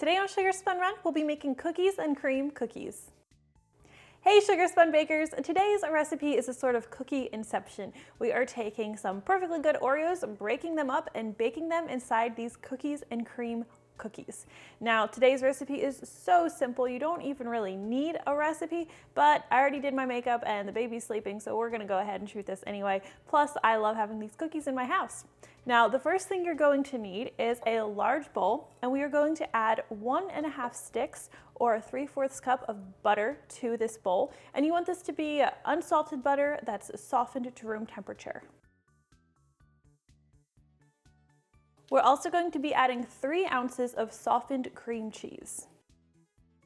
Today on Sugar Spun Run, we'll be making cookies and cream cookies. Hey Sugar Spun Bakers! Today's recipe is a sort of cookie inception. We are taking some perfectly good Oreos, breaking them up, and baking them inside these cookies and cream cookies. Now, today's recipe is so simple, you don't even really need a recipe, but I already did my makeup and the baby's sleeping, so we're gonna go ahead and shoot this anyway. Plus, I love having these cookies in my house. Now, the first thing you're going to need is a large bowl, and we are going to add 1.5 sticks or 3/4 cup of butter to this bowl. And you want this to be unsalted butter that's softened to room temperature. We're also going to be adding 3 ounces of softened cream cheese.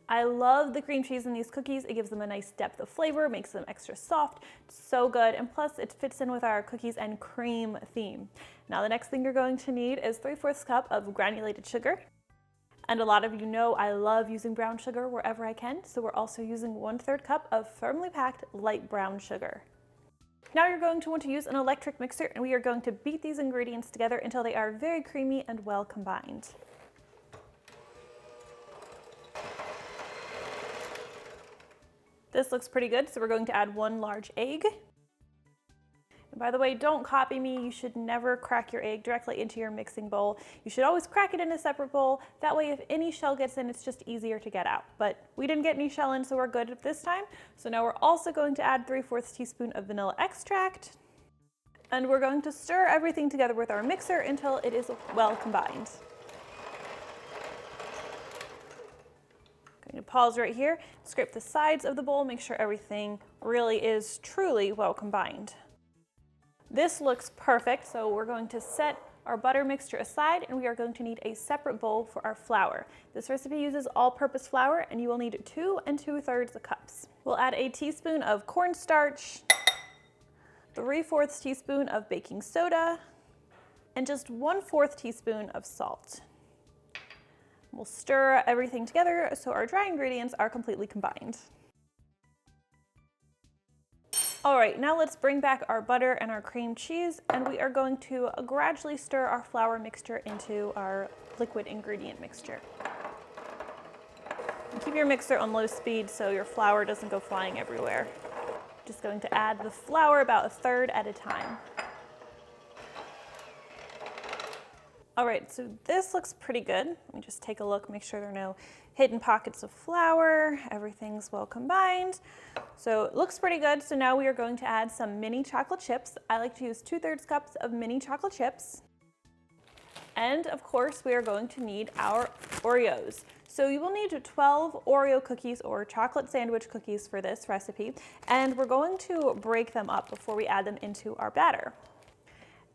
I love the cream cheese in these cookies. It gives them a nice depth of flavor, makes them extra soft, so good, and plus it fits in with our cookies and cream theme. Now the next thing you're going to need is 3/4 cup of granulated sugar. And a lot of you know I love using brown sugar wherever I can, so we're also using 1/3 cup of firmly packed light brown sugar. Now you're going to want to use an electric mixer, and we are going to beat these ingredients together until they are very creamy and well combined. This looks pretty good, so we're going to add 1 large egg. And by the way, don't copy me. You should never crack your egg directly into your mixing bowl. You should always crack it in a separate bowl. That way, if any shell gets in, it's just easier to get out. But we didn't get any shell in, so we're good at this time. So now we're also going to add 3/4 teaspoon of vanilla extract. And we're going to stir everything together with our mixer until it is well combined. Going to pause right here, scrape the sides of the bowl, make sure everything really is truly well combined. This looks perfect, so we're going to set our butter mixture aside, and we are going to need a separate bowl for our flour. This recipe uses all-purpose flour, and you will need 2 2/3 cups. We'll add a teaspoon of cornstarch, 3/4 teaspoon of baking soda, and just 1/4 teaspoon of salt. We'll stir everything together so our dry ingredients are completely combined. All right, now let's bring back our butter and our cream cheese, and we are going to gradually stir our flour mixture into our liquid ingredient mixture. And keep your mixer on low speed so your flour doesn't go flying everywhere. Just going to add the flour about 1/3 at a time. All right, so this looks pretty good. Let me just take a look, make sure there are no hidden pockets of flour. Everything's well combined. So it looks pretty good. So now we are going to add some mini chocolate chips. I like to use 2/3 cups of mini chocolate chips. And of course, we are going to need our Oreos. So you will need 12 Oreo cookies or chocolate sandwich cookies for this recipe. And we're going to break them up before we add them into our batter.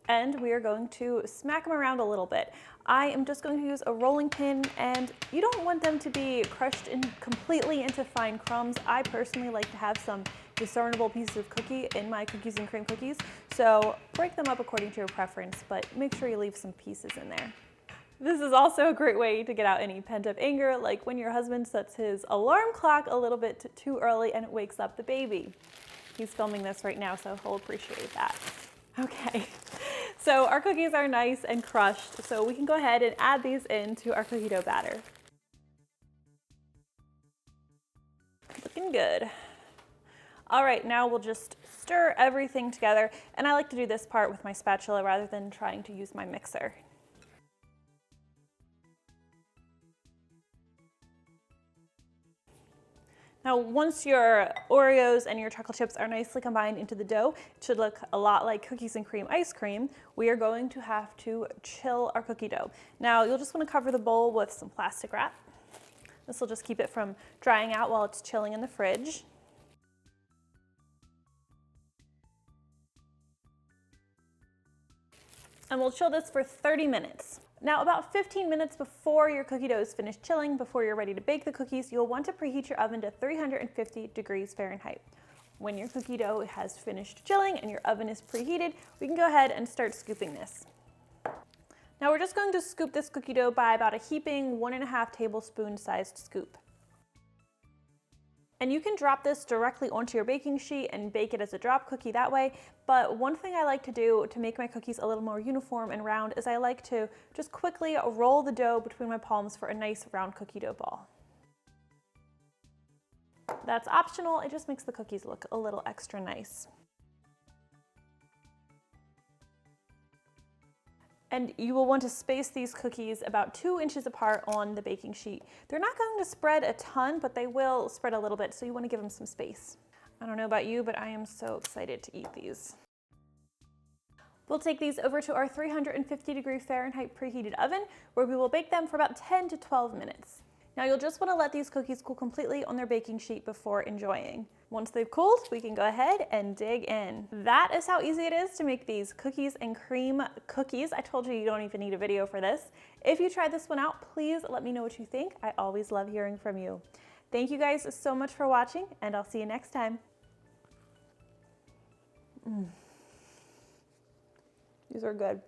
And we are going to smack them around a little bit. I am just going to use a rolling pin, and you don't want them to be crushed completely into fine crumbs. I personally like to have some discernible pieces of cookie in my cookies and cream cookies, so break them up according to your preference, but make sure you leave some pieces in there. This is also a great way to get out any pent-up anger, like when your husband sets his alarm clock a little bit too early and it wakes up the baby. He's filming this right now, so he'll appreciate that. Okay. So our cookies are nice and crushed, so we can go ahead and add these into our cookie dough batter. Looking good. All right, now we'll just stir everything together, and I like to do this part with my spatula rather than trying to use my mixer. Now, once your Oreos and your chocolate chips are nicely combined into the dough, it should look a lot like cookies and cream ice cream. We are going to have to chill our cookie dough. Now, you'll just want to cover the bowl with some plastic wrap. This will just keep it from drying out while it's chilling in the fridge. And we'll chill this for 30 minutes. Now, about 15 minutes before your cookie dough is finished chilling, before you're ready to bake the cookies, you'll want to preheat your oven to 350 degrees Fahrenheit. When your cookie dough has finished chilling and your oven is preheated, we can go ahead and start scooping this. Now we're just going to scoop this cookie dough by about a heaping 1.5 tablespoon sized scoop. And you can drop this directly onto your baking sheet and bake it as a drop cookie that way. But one thing I like to do to make my cookies a little more uniform and round is I like to just quickly roll the dough between my palms for a nice round cookie dough ball. That's optional, it just makes the cookies look a little extra nice. And you will want to space these cookies about 2 inches apart on the baking sheet. They're not going to spread a ton, but they will spread a little bit, so you want to give them some space. I don't know about you, but I am so excited to eat these. We'll take these over to our 350-degree Fahrenheit preheated oven, where we will bake them for about 10 to 12 minutes. Now you'll just want to let these cookies cool completely on their baking sheet before enjoying. Once they've cooled, we can go ahead and dig in. That is how easy it is to make these cookies and cream cookies. I told you you don't even need a video for this. If you try this one out, please let me know what you think. I always love hearing from you. Thank you guys so much for watching, and I'll see you next time. These are good.